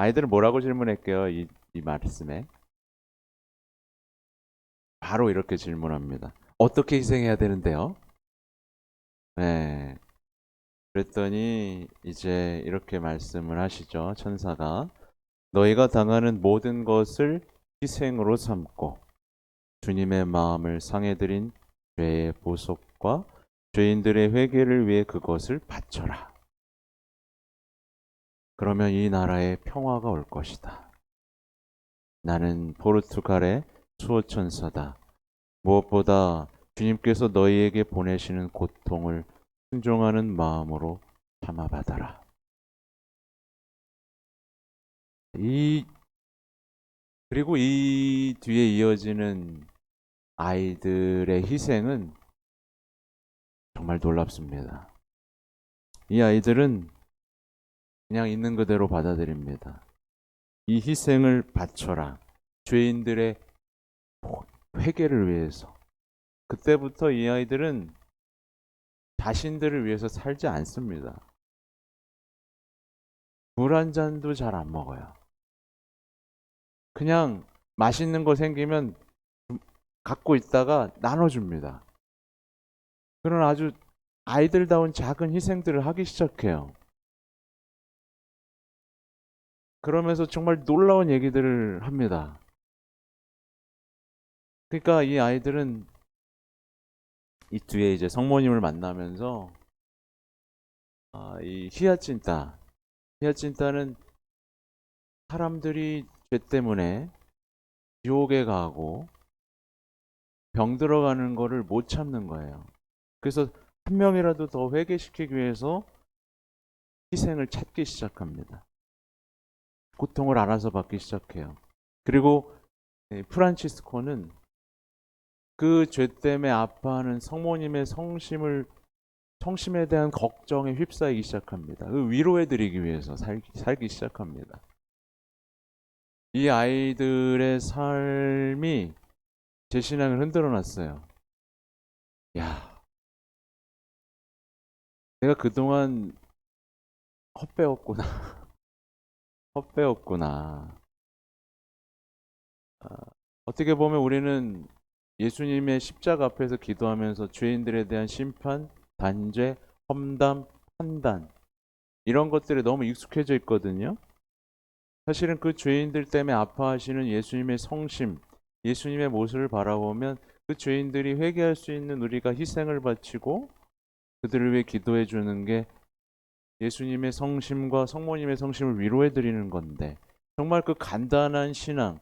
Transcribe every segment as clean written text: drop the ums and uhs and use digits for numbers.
아이들은 뭐라고 질문할게요? 이 말씀에 바로 이렇게 질문합니다. 어떻게 희생해야 되는데요? 네. 그랬더니 이제 이렇게 말씀을 하시죠. 천사가 너희가 당하는 모든 것을 희생으로 삼고 주님의 마음을 상해드린 죄의 보속과 죄인들의 회개를 위해 그것을 바쳐라. 그러면 이 나라에 평화가 올 것이다. 나는 포르투갈의 수호천사다. 무엇보다 주님께서 너희에게 보내시는 고통을 순종하는 마음으로 참아받아라. 이 그리고 이 뒤에 이어지는 아이들의 희생은 정말 놀랍습니다. 이 아이들은 그냥 있는 그대로 받아들입니다. 이 희생을 바쳐라. 죄인들의 회개를 위해서. 그때부터 이 아이들은 자신들을 위해서 살지 않습니다. 물 한 잔도 잘 안 먹어요. 그냥 맛있는 거 생기면 갖고 있다가 나눠줍니다. 그런 아주 아이들다운 작은 희생들을 하기 시작해요. 그러면서 정말 놀라운 얘기들을 합니다. 그러니까 이 아이들은 이 뒤에 이제 성모님을 만나면서 이 히아친타는 사람들이 죄 때문에 지옥에 가고 병 들어가는 거를 못 참는 거예요. 그래서 한 명이라도 더 회개시키기 위해서 희생을 찾기 시작합니다. 고통을 알아서 받기 시작해요. 그리고 프란치스코는 그 죄 때문에 아파하는 성모님의 성심에 대한 걱정에 휩싸이기 시작합니다. 그 위로해드리기 위해서 살기 시작합니다. 이 아이들의 삶이 제 신앙을 흔들어 놨어요. 야, 내가 그동안 헛배웠구나. 헛배웠구나. 아, 어떻게 보면 우리는 예수님의 십자가 앞에서 기도하면서 죄인들에 대한 심판, 단죄, 험담, 판단 이런 것들에 너무 익숙해져 있거든요. 사실은 그 죄인들 때문에 아파하시는 예수님의 성심, 예수님의 모습을 바라보면 그 죄인들이 회개할 수 있는 우리가 희생을 바치고 그들을 위해 기도해 주는 게 예수님의 성심과 성모님의 성심을 위로해 드리는 건데 정말 그 간단한 신앙,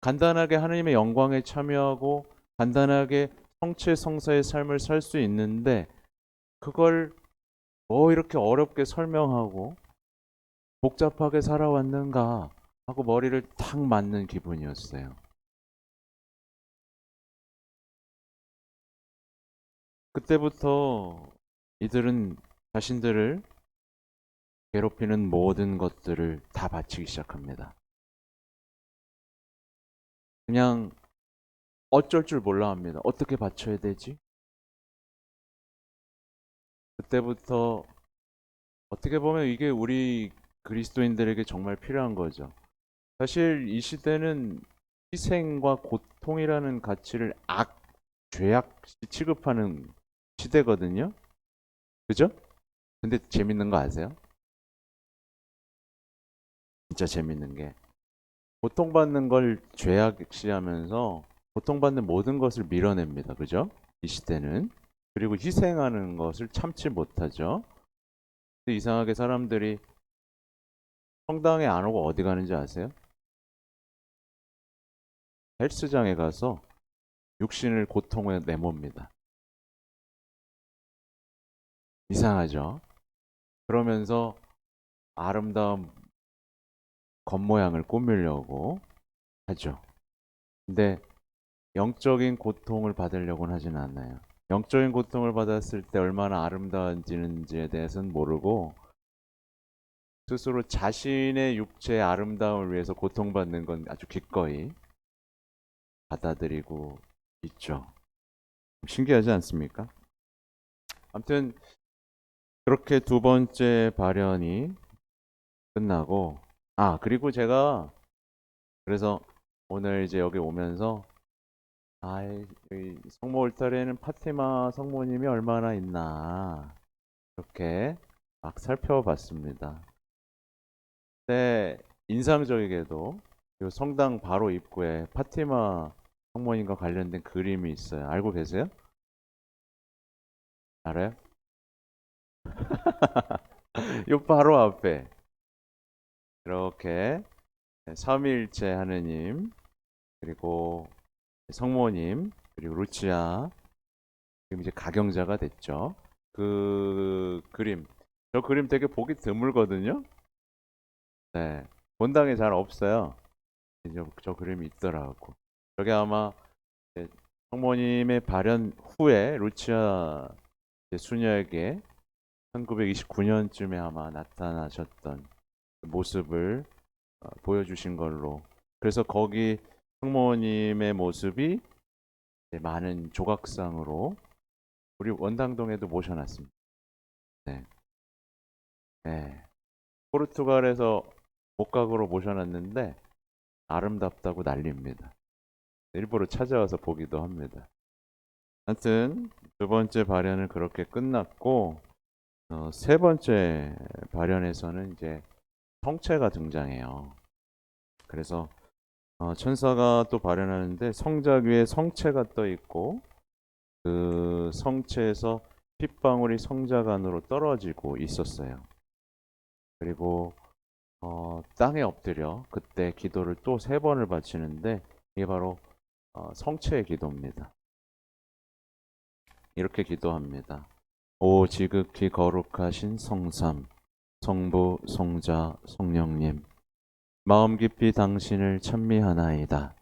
간단하게 하나님의 영광에 참여하고 간단하게 성체성사의 삶을 살 수 있는데 그걸 뭐 이렇게 어렵게 설명하고 복잡하게 살아왔는가 하고 머리를 탁 맞는 기분이었어요. 그때부터 이들은 자신들을 괴롭히는 모든 것들을 다 바치기 시작합니다. 그냥 어쩔 줄 몰라 합니다. 어떻게 바쳐야 되지? 그때부터 어떻게 보면 이게 우리 그리스도인들에게 정말 필요한 거죠. 사실 이 시대는 희생과 고통이라는 가치를 죄악시 취급하는 시대거든요. 그죠? 근데 재밌는 거 아세요? 진짜 재밌는 게 고통받는 걸 죄악시하면서 고통받는 모든 것을 밀어냅니다. 그죠? 이 시대는. 그리고 희생하는 것을 참지 못하죠. 근데 이상하게 사람들이 성당에 안 오고 어디 가는지 아세요? 헬스장에 가서 육신을 고통에 내몹니다. 이상하죠? 그러면서 아름다운 겉모양을 꾸미려고 하죠. 근데 영적인 고통을 받으려고는 하진 않아요. 영적인 고통을 받았을 때 얼마나 아름다워지는지에 대해서는 모르고 스스로 자신의 육체의 아름다움을 위해서 고통받는 건 아주 기꺼이 받아들이고 있죠. 신기하지 않습니까? 아무튼 그렇게 두 번째 발현이 끝나고 그리고 제가 그래서 오늘 이제 여기 오면서 이 성모 울타리에는 파티마 성모님이 얼마나 있나 이렇게 막 살펴봤습니다. 근데 인상적이게도 이 성당 바로 입구에 파티마 성모님과 관련된 그림이 있어요. 알고 계세요? 알아요? 이 바로 앞에 이렇게 삼위일체 하느님 그리고 성모님 그리고 루치아 지금 이제 가경자가 됐죠. 그 그림 저 그림 되게 보기 드물거든요. 네, 본당에 잘 없어요. 이제 저 그림이 있더라고. 저게 아마 이제 성모님의 발현 후에 루치아 이제 수녀에게 1929년쯤에 아마 나타나셨던 모습을 보여주신 걸로. 그래서 거기 성모님의 모습이 이제 많은 조각상으로 우리 원당동에도 모셔놨습니다. 네. 네. 포르투갈에서 목각으로 모셔놨는데 아름답다고 난립니다. 일부러 찾아와서 보기도 합니다. 하여튼 두 번째 발현은 그렇게 끝났고 세 번째 발현에서는 이제 성체가 등장해요. 그래서 천사가 또 발현하는데 성작 위에 성체가 떠 있고 그 성체에서 핏방울이 성작 안으로 떨어지고 있었어요. 그리고 땅에 엎드려 그때 기도를 또 세 번을 바치는데 이게 바로 성체의 기도입니다. 이렇게 기도합니다. 오 지극히 거룩하신 성삼, 성부, 성자, 성령님, 마음 깊이 당신을 찬미하나이다.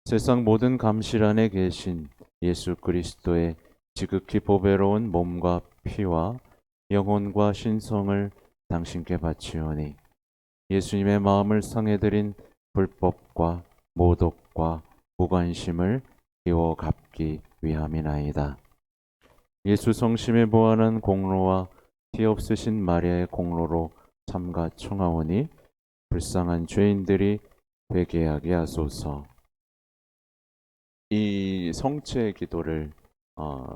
세상 모든 감실 안에 계신 예수 그리스도의 지극히 보배로운 몸과 피와 영혼과 신성을 당신께 바치오니 예수님의 마음을 상해드린 불법과 모독과 무관심을 끼워 갚기 위함이나이다. 예수 성심에 보완한 공로와 피 없으신 마리아의 공로로 삼가 청하오니 불쌍한 죄인들이 회개하게 하소서. 이 성체의 기도를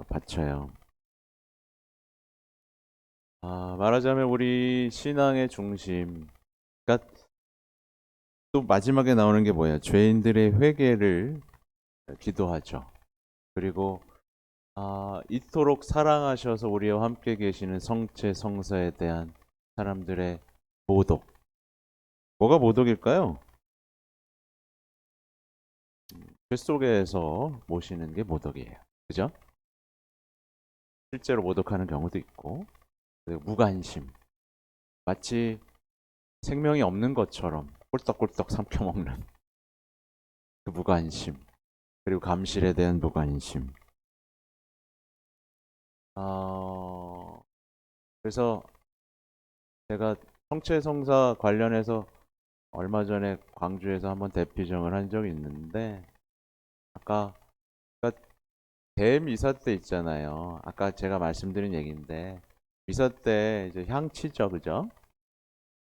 바쳐요. 말하자면 우리 신앙의 중심, 그러니까 또 마지막에 나오는 게 뭐야? 죄인들의 회개를 기도하죠. 그리고 이토록 사랑하셔서 우리와 함께 계시는 성체 성사에 대한 사람들의 모독. 뭐가 모독일까요? 죄 속에서 모시는 게 모독이에요. 그죠? 실제로 모독하는 경우도 있고, 그리고 무관심. 마치 생명이 없는 것처럼 꿀떡꿀떡 삼켜먹는 그 무관심. 그리고 감실에 대한 무관심. 그래서 제가 성체성사 관련해서 얼마 전에 광주에서 한번 대피정을 한 적이 있는데 아까 그러니까 대미사 때 있잖아요. 아까 제가 말씀드린 얘기인데 미사 때 이제 향 치죠, 그죠?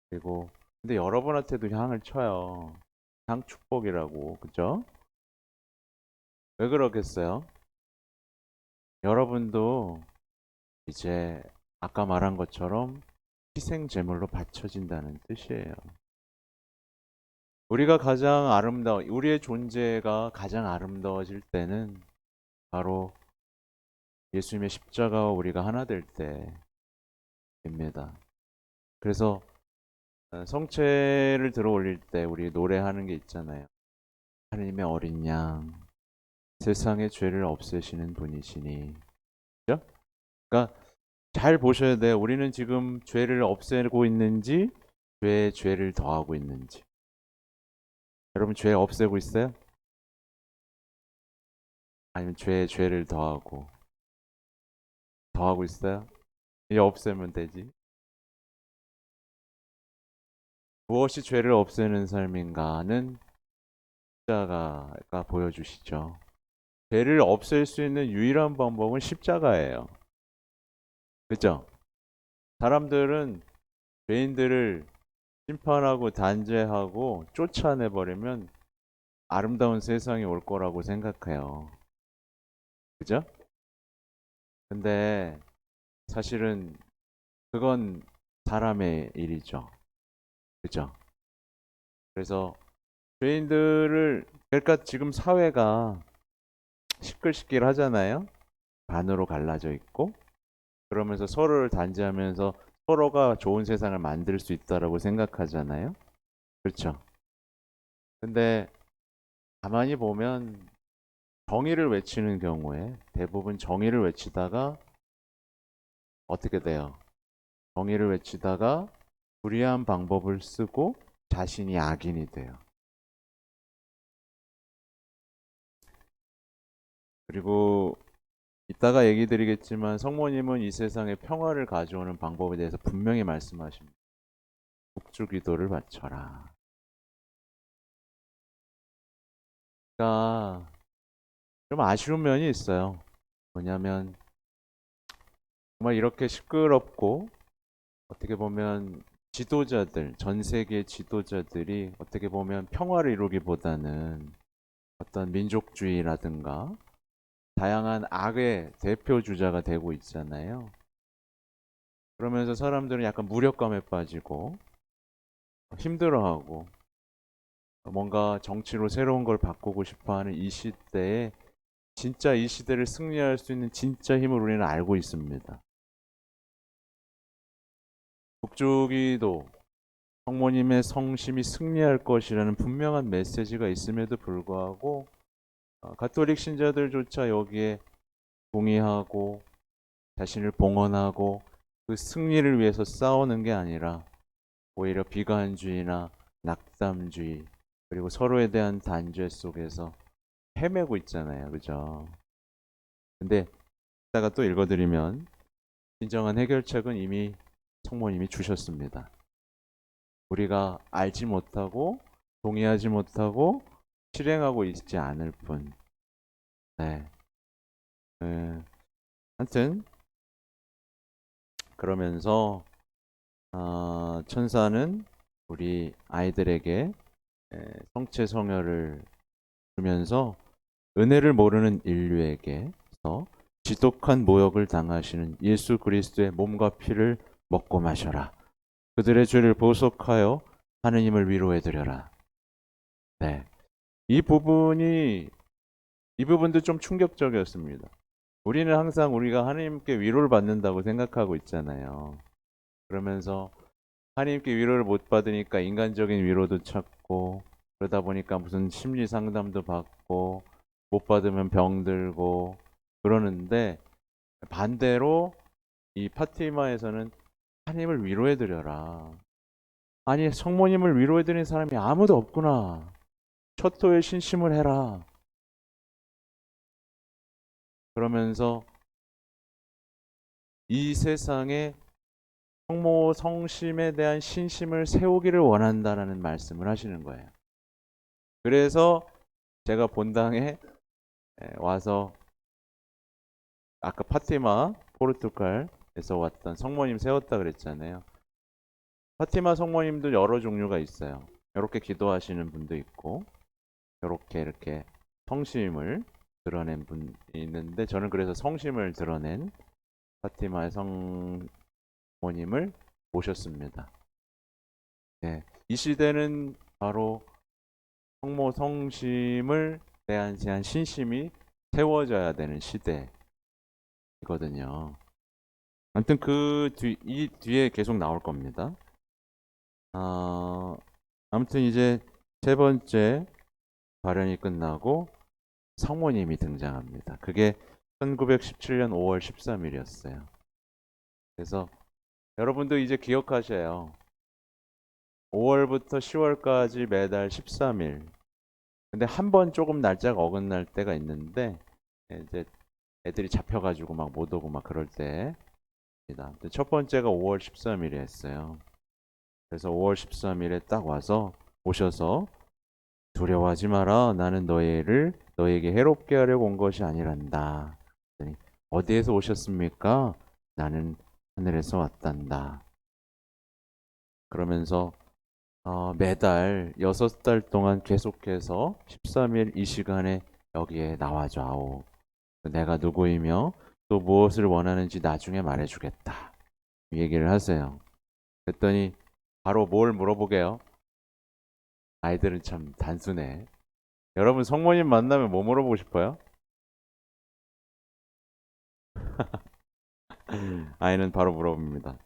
그리고 근데 여러분한테도 향을 쳐요. 향 축복이라고, 그죠? 왜 그러겠어요? 여러분도 이제 아까 말한 것처럼 희생 제물로 바쳐진다는 뜻이에요. 우리가 가장 우리의 존재가 가장 아름다워질 때는 바로 예수님의 십자가와 우리가 하나 될 때입니다. 그래서 성체를 들어 올릴 때 우리 노래하는 게 있잖아요. 하느님의 어린 양, 세상의 죄를 없애시는 분이시니. 그죠? 그러니까 잘 보셔야 돼요. 우리는 지금 죄를 없애고 있는지, 죄에 죄를 더하고 있는지. 여러분 죄 없애고 있어요? 아니면 죄에 죄를 더하고 있어요? 이제 없애면 되지. 무엇이 죄를 없애는 삶인가는 십자가가 보여주시죠. 죄를 없앨 수 있는 유일한 방법은 십자가예요. 그죠? 사람들은 죄인들을 심판하고 단죄하고 쫓아내버리면 아름다운 세상이 올 거라고 생각해요. 그죠? 근데 사실은 그건 사람의 일이죠. 그죠? 그래서 죄인들을, 그러니까 지금 사회가 시끌시끌 하잖아요. 반으로 갈라져 있고, 그러면서 서로를 단죄하면서 서로가 좋은 세상을 만들 수 있다라고 생각하잖아요. 그렇죠? 근데 가만히 보면 정의를 외치는 경우에 대부분 정의를 외치다가 어떻게 돼요? 정의를 외치다가 불의한 방법을 쓰고 자신이 악인이 돼요. 그리고 이따가 얘기 드리겠지만 성모님은 이 세상에 평화를 가져오는 방법에 대해서 분명히 말씀하십니다. 복주 기도를 바쳐라. 그러니까 좀 아쉬운 면이 있어요. 뭐냐면 정말 이렇게 시끄럽고 어떻게 보면 지도자들, 전 세계 지도자들이 어떻게 보면 평화를 이루기보다는 어떤 민족주의라든가 다양한 악의 대표 주자가 되고 있잖아요. 그러면서 사람들은 약간 무력감에 빠지고 힘들어하고 뭔가 정치로 새로운 걸 바꾸고 싶어하는 이 시대에 진짜 이 시대를 승리할 수 있는 진짜 힘을 우리는 알고 있습니다. 북주기도 성모님의 성심이 승리할 것이라는 분명한 메시지가 있음에도 불구하고 가톨릭 신자들조차 여기에 동의하고 자신을 봉헌하고 그 승리를 위해서 싸우는 게 아니라 오히려 비관주의나 낙담주의 그리고 서로에 대한 단죄 속에서 헤매고 있잖아요. 그죠? 근데 이따가 또 읽어드리면 진정한 해결책은 이미 성모님이 주셨습니다. 우리가 알지 못하고 동의하지 못하고 실행하고 있지 않을 뿐. 네. 하여튼 그러면서 천사는 우리 아이들에게 성체 성혈을 주면서 은혜를 모르는 인류에게서 지독한 모욕을 당하시는 예수 그리스도의 몸과 피를 먹고 마셔라. 그들의 죄를 보속하여 하느님을 위로해 드려라. 네. 이 부분도 좀 충격적이었습니다. 우리는 항상 우리가 하나님께 위로를 받는다고 생각하고 있잖아요. 그러면서 하나님께 위로를 못 받으니까 인간적인 위로도 찾고 그러다 보니까 무슨 심리 상담도 받고 못 받으면 병들고 그러는데 반대로 이 파티마에서는 하나님을 위로해 드려라. 아니 성모님을 위로해 드리는 사람이 아무도 없구나. 첫토에 신심을 해라. 그러면서 이 세상에 성모 성심에 대한 신심을 세우기를 원한다라는 말씀을 하시는 거예요. 그래서 제가 본당에 와서 아까 파티마 포르투갈에서 왔던 성모님 세웠다 그랬잖아요. 파티마 성모님도 여러 종류가 있어요. 이렇게 기도하시는 분도 있고 이렇게 성심을 드러낸 분이 있는데 저는 그래서 성심을 드러낸 파티마의 성모님을 모셨습니다. 네, 이 시대는 바로 성모 성심을 대한 신심이 세워져야 되는 시대이거든요. 아무튼 이 뒤에 계속 나올 겁니다. 아무튼 이제 세 번째 발연이 끝나고 성모님이 등장합니다. 그게 1917년 5월 13일이었어요. 그래서 여러분도 이제 기억하셔요. 5월부터 10월까지 매달 13일. 근데 한 번 조금 날짜가 어긋날 때가 있는데 이제 애들이 잡혀가지고 막 못 오고 막 그럴 때입니다. 첫 번째가 5월 13일이었어요. 그래서 5월 13일에 딱 와서 오셔서 두려워하지 마라. 나는 너에게 해롭게 하려고 온 것이 아니란다. 어디에서 오셨습니까? 나는 하늘에서 왔단다. 그러면서 매달 6달 동안 계속해서 13일 이 시간에 여기에 나와줘. 내가 누구이며 또 무엇을 원하는지 나중에 말해주겠다. 이 얘기를 하세요. 그랬더니 바로 뭘 물어보게요? 아이들은 참 단순해. 여러분 성모님 만나면 뭐 물어보고 싶어요? 아이는 바로 물어봅니다.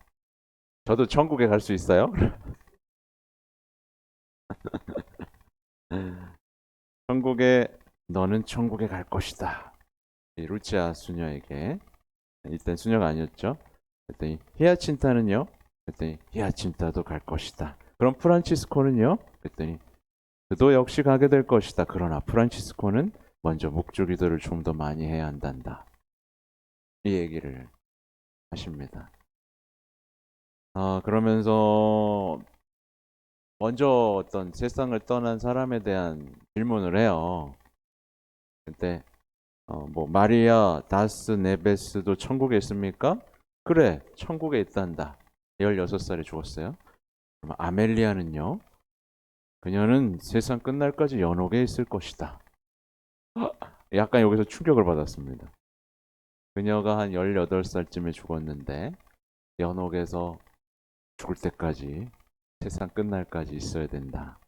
저도 천국에 갈 수 있어요? 천국에 너는 천국에 갈 것이다. 이 루치아 수녀에게 일단 수녀가 아니었죠. 그랬더니 히아친타는요? 그랬더니 히아친타도 갈 것이다. 그럼 프란치스코는요? 그랬더니 그도 역시 가게 될 것이다. 그러나 프란치스코는 먼저 묵주 기도를 좀 더 많이 해야 한단다. 이 얘기를 하십니다. 그러면서 먼저 어떤 세상을 떠난 사람에 대한 질문을 해요. 그때 뭐 마리아 다스 네베스도 천국에 있습니까? 그래, 천국에 있단다. 16살에 죽었어요. 그럼 아멜리아는요? 그녀는 세상 끝날까지 연옥에 있을 것이다. 약간 여기서 충격을 받았습니다. 그녀가 한 18살쯤에 죽었는데 연옥에서 죽을 때까지 세상 끝날까지 있어야 된다.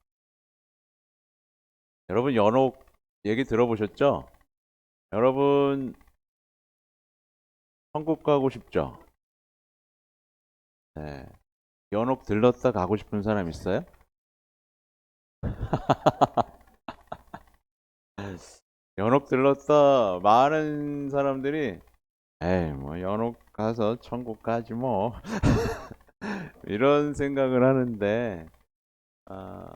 여러분 연옥 얘기 들어보셨죠? 여러분 천국 가고 싶죠? 네. 연옥 들렀다 가고 싶은 사람 있어요? 연옥 들렀다 많은 사람들이 에이 뭐 연옥 가서 천국 가지 뭐 이런 생각을 하는데 아,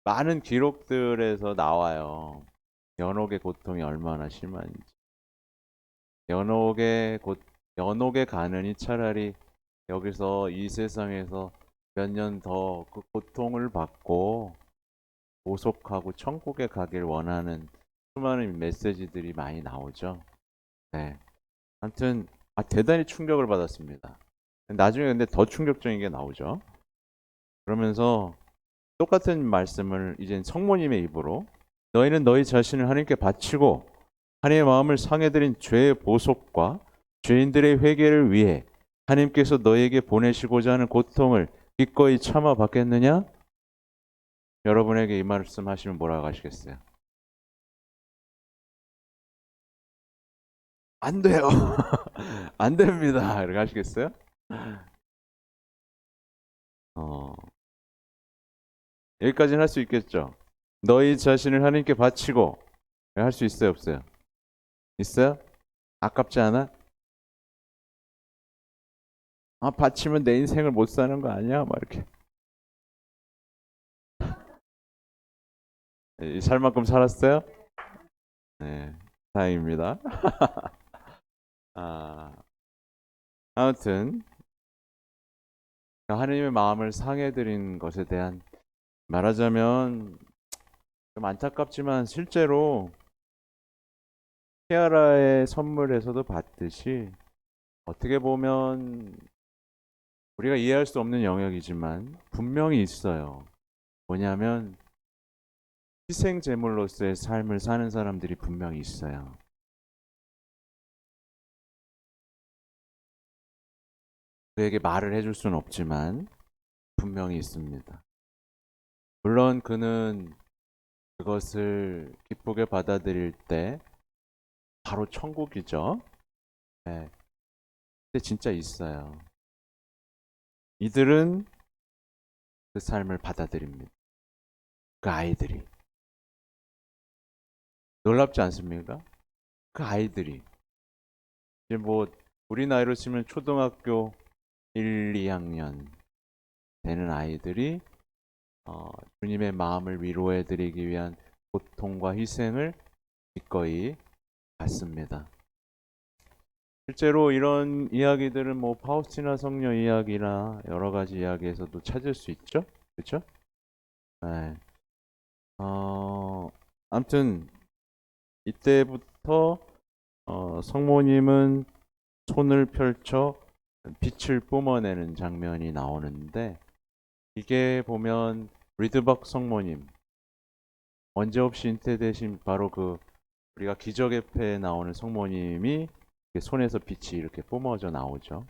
많은 기록들에서 나와요. 연옥의 고통이 얼마나 심한지. 연옥의 고, 연옥에 가느니 차라리 여기서 이 세상에서 몇 년 더 그 고통을 받고 보속하고 천국에 가길 원하는 수많은 메시지들이 많이 나오죠. 네. 아무튼 대단히 충격을 받았습니다. 나중에 근데 더 충격적인 게 나오죠. 그러면서 똑같은 말씀을 이젠 성모님의 입으로 너희는 너희 자신을 하나님께 바치고 하나님의 마음을 상해드린 죄의 보속과 죄인들의 회개를 위해 하나님께서 너희에게 보내시고자 하는 고통을 기꺼이 참아 받겠느냐? 여러분에게 이 말씀 하시면 뭐라고 하시겠어요? 안 돼요. 안 됩니다. 이렇게 하시겠어요? 어, 여기까지는 할 수 있겠죠. 너희 자신을 하나님께 바치고 할 수 있어요, 없어요? 있어요? 아깝지 않아? 바치면 내 인생을 못 사는 거 아니야? 막 이렇게. 살 만큼 살았어요? 네, 다행입니다. 아, 아무튼 하나님의 마음을 상해드린 것에 대한 말하자면 좀 안타깝지만 실제로 티아라의 선물에서도 봤듯이 어떻게 보면 우리가 이해할 수 없는 영역이지만 분명히 있어요. 뭐냐면 희생 제물로서의 삶을 사는 사람들이 분명히 있어요. 그에게 말을 해줄 수는 없지만 분명히 있습니다. 물론 그는 그것을 기쁘게 받아들일 때 바로 천국이죠. 네. 근데 진짜 있어요. 이들은 그 삶을 받아들입니다. 그 아이들이. 놀랍지 않습니까? 그 아이들이. 이제 뭐 우리 나이로 치면 초등학교 1, 2학년 되는 아이들이 주님의 마음을 위로해 드리기 위한 고통과 희생을 기꺼이 받습니다. 실제로 이런 이야기들은 뭐 파우스티나 성녀 이야기나 여러 가지 이야기에서도 찾을 수 있죠. 그렇죠? 네. 아무튼 이때부터 성모님은 손을 펼쳐 빛을 뿜어내는 장면이 나오는데 이게 보면 리드박 성모님 언제 없이 잉태되신 바로 그 우리가 기적의 패에 나오는 성모님이 손에서 빛이 이렇게 뿜어져 나오죠.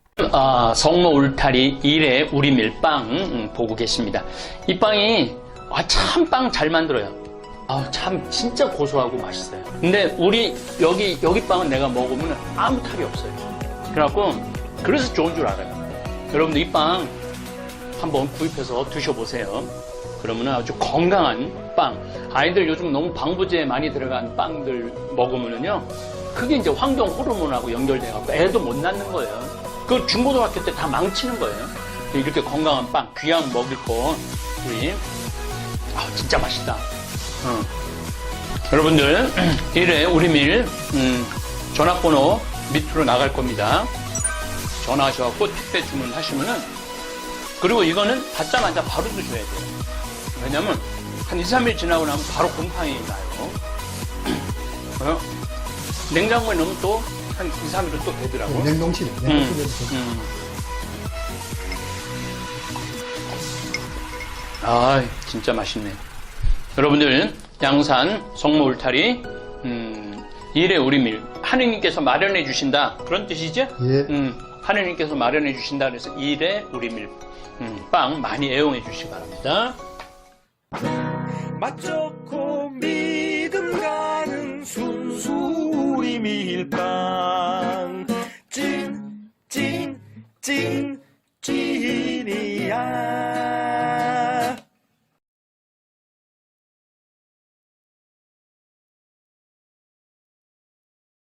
성모 울타리 1회 우리 밀빵 보고 계십니다. 이 빵이 참 빵 잘 만들어요. 참 진짜 고소하고 맛있어요. 근데 우리 여기 빵은 내가 먹으면 아무 탈이 없어요. 그래갖고 그래서 좋은 줄 알아요. 여러분들 이 빵 한번 구입해서 드셔보세요. 그러면 아주 건강한 빵. 아이들 요즘 너무 방부제 많이 들어간 빵들 먹으면요, 그게 이제 환경 호르몬하고 연결돼갖고 애도 못 낳는 거예요. 그 중고등학교 때 다 망치는 거예요. 이렇게 건강한 빵, 귀양 먹을 거 우리 진짜 맛있다. 여러분들 1회 우리밀 전화번호 밑으로 나갈 겁니다. 전화하셔갖고 택배 주문하시면은, 그리고 이거는 받자마자 바로 드셔야 돼요. 왜냐면 한 2, 3일 지나고 나면 바로 곰팡이 나요. 냉장고에 넣으면 또 한 2, 3일은 또 되더라고. 냉동실에. 진짜 맛있네. 여러분들 양산 성모 울타리 1회 우리밀 하느님께서 마련해 주신다, 그런 뜻이죠? 예. 하느님께서 마련해 주신다 그래서 1회 우리밀 빵 많이 애용해 주시기 바랍니다. 맛 좋고 믿음 가는 순수 우리 밀빵